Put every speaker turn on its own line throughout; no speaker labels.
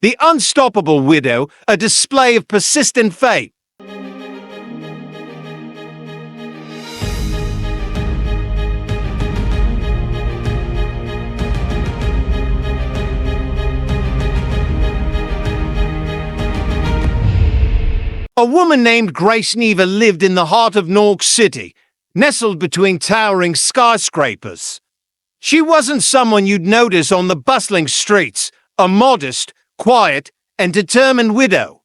The unstoppable widow, a display of persistent faith. A woman named Grace Neva lived in the heart of New York City, nestled between towering skyscrapers. She wasn't someone you'd notice on the bustling streets, a modest, quiet, and determined widow.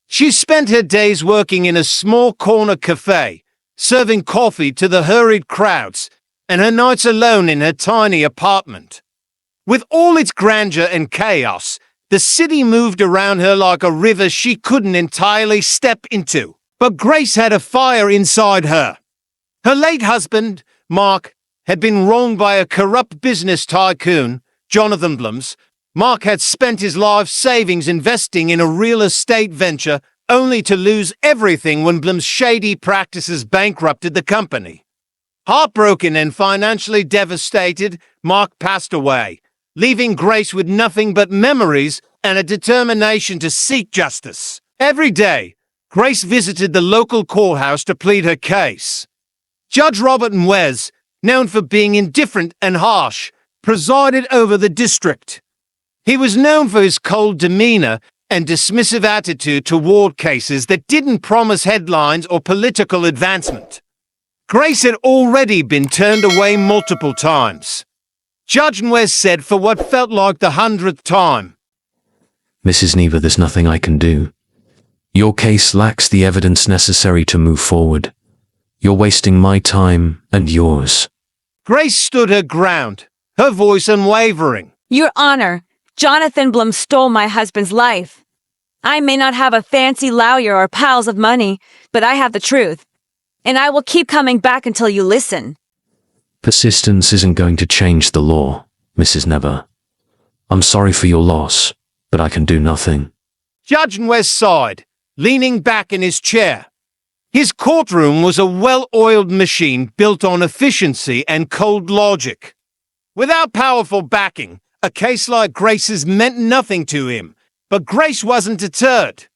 She spent her days working in a small corner cafe, serving coffee to the hurried crowds, and her nights alone in her tiny apartment. With all its grandeur and chaos, the city moved around her like a river she couldn't entirely step into. But Grace had a fire inside her. Her late husband, Mark, had been wronged by a corrupt business tycoon, Jonathan Blums. Mark had spent his life savings investing in a real estate venture, only to lose everything when Blum's shady practices bankrupted the company. Heartbroken and financially devastated, Mark passed away, leaving Grace with nothing but memories and a determination to seek justice. Every day, Grace visited the local courthouse to plead her case. Judge Robert Nwez, known for being indifferent and harsh, presided over the district. He was known for his cold demeanor and dismissive attitude toward cases that didn't promise headlines or political advancement. Grace had already been turned away multiple times. Judge Nwez said for what felt like the 100th time,
"Mrs. Neva, there's nothing I can do. Your case lacks the evidence necessary to move forward. You're wasting my time and yours."
Grace stood her ground, her voice unwavering.
Your Honor, Jonathan Blum stole my husband's life. I may not have a fancy lawyer or piles of money, but I have the truth. And I will keep coming back until you listen.
Persistence isn't going to change the law, Mrs. Neva. I'm sorry for your loss, but I can do nothing.
Judge Nwez sighed, leaning back in his chair. His courtroom was a well-oiled machine built on efficiency and cold logic. Without powerful backing, a case like Grace's meant nothing to him, but Grace wasn't deterred.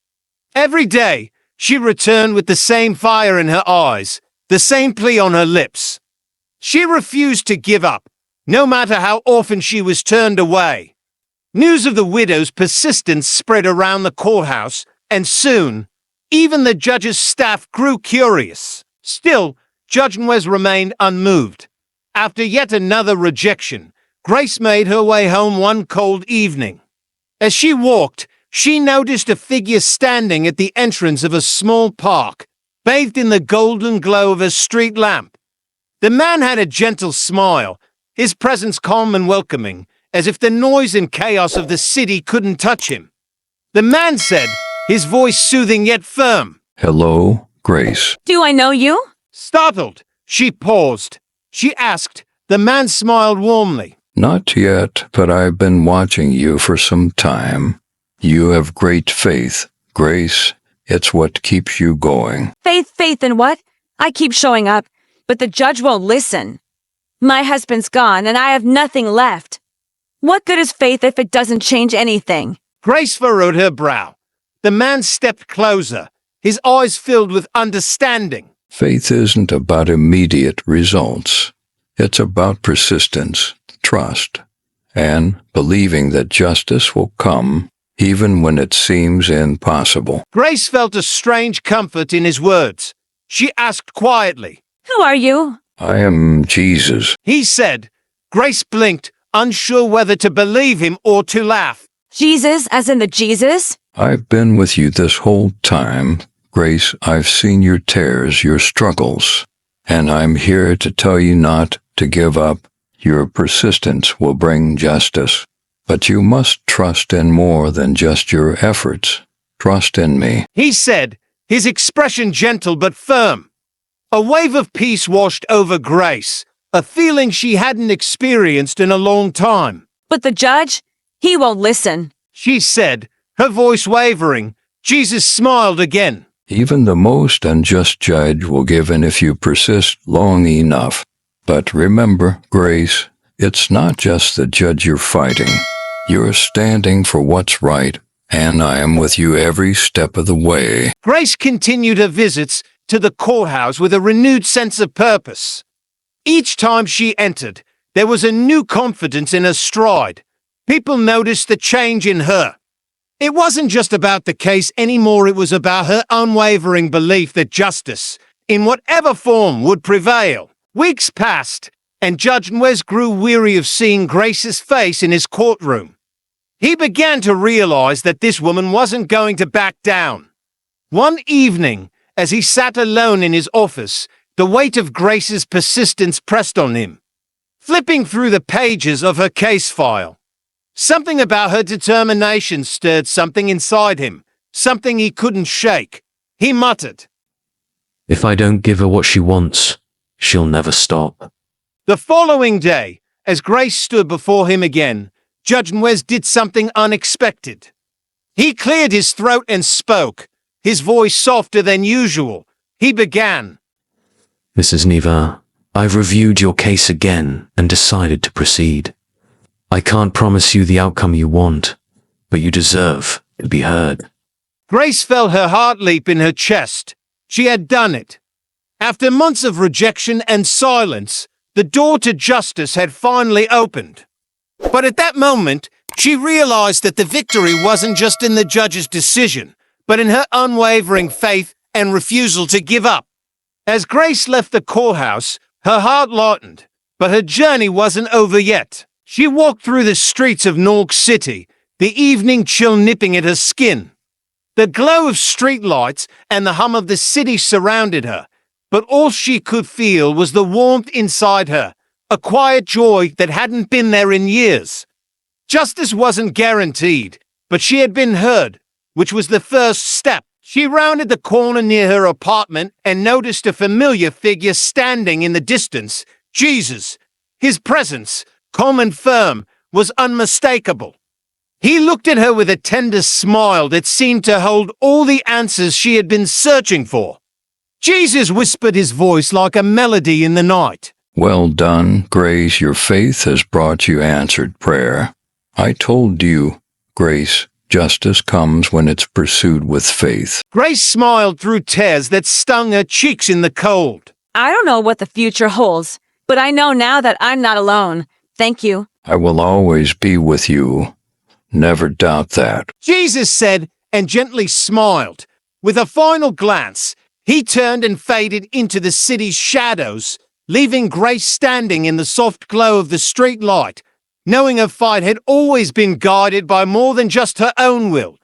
Every day, she returned with the same fire in her eyes, the same plea on her lips. She refused to give up, no matter how often she was turned away. News of the widow's persistence spread around the courthouse, and soon, even the judge's staff grew curious. Still, Judge Nwez remained unmoved. After yet another rejection, Grace made her way home one cold evening. As she walked, she noticed a figure standing at the entrance of a small park, bathed in the golden glow of a street lamp. The man had a gentle smile, his presence calm and welcoming, as if the noise and chaos of the city couldn't touch him. The man said, his voice soothing yet firm,
"Hello, Grace."
Do I know you?
Startled, she paused. She asked. The man smiled warmly.
"Not yet, but I've been watching you for some time. You have great faith, Grace. It's what keeps you going."
Faith in what? I keep showing up, but the judge won't listen. My husband's gone and I have nothing left. What good is faith if it doesn't change anything?
Grace furrowed her brow. The man stepped closer, his eyes filled with understanding.
Faith isn't about immediate results. It's about persistence, trust, and believing that justice will come even when it seems impossible.
Grace felt a strange comfort in his words. She asked quietly,
Who are you?
"I am Jesus."
He said. Grace blinked, unsure whether to believe him or to laugh.
Jesus, as in the Jesus?
I've been with you this whole time, Grace. I've seen your tears, your struggles, and I'm here to tell you not to give up. Your persistence will bring justice. But you must trust in more than just your efforts. Trust in me.
He said, his expression gentle but firm. A wave of peace washed over Grace, a feeling she hadn't experienced in a long time.
But the judge? He won't listen.
She said, her voice wavering. Jesus smiled again.
Even the most unjust judge will give in if you persist long enough. But remember, Grace, it's not just the judge you're fighting. You're standing for what's right, and I am with you every step of the way.
Grace continued her visits to the courthouse with a renewed sense of purpose. Each time she entered, there was a new confidence in her stride. People noticed the change in her. It wasn't just about the case anymore, it was about her unwavering belief that justice, in whatever form, would prevail. Weeks passed, and Judge Nwez grew weary of seeing Grace's face in his courtroom. He began to realize that this woman wasn't going to back down. One evening, as he sat alone in his office, the weight of Grace's persistence pressed on him. Flipping through the pages of her case file, something about her determination stirred something inside him, something he couldn't shake. He muttered,
If I don't give her what she wants, she'll never stop.
The following day, as Grace stood before him again, Judge Nwez did something unexpected. He cleared his throat and spoke, his voice softer than usual. He began,
Mrs. Neva, I've reviewed your case again and decided to proceed. I can't promise you the outcome you want, but you deserve to be heard.
Grace felt her heart leap in her chest. She had done it. After months of rejection and silence, the door to justice had finally opened. But at that moment, she realized that the victory wasn't just in the judge's decision, but in her unwavering faith and refusal to give up. As Grace left the courthouse, her heart lightened, but her journey wasn't over yet. She walked through the streets of Nork City, the evening chill nipping at her skin. The glow of streetlights and the hum of the city surrounded her, but all she could feel was the warmth inside her, a quiet joy that hadn't been there in years. Justice wasn't guaranteed, but she had been heard, which was the first step. She rounded the corner near her apartment and noticed a familiar figure standing in the distance. Jesus, his presence, calm and firm, was unmistakable. He looked at her with a tender smile that seemed to hold all the answers she had been searching for. Jesus whispered, his voice like a melody in the night.
Well done, Grace. Your faith has brought you answered prayer. I told you, Grace, justice comes when it's pursued with faith.
Grace smiled through tears that stung her cheeks in the cold.
I don't know what the future holds, but I know now that I'm not alone. Thank you.
I will always be with you. Never doubt that.
Jesus said, and gently smiled. With a final glance, he turned and faded into the city's shadows, leaving Grace standing in the soft glow of the street light, knowing her fight had always been guided by more than just her own will.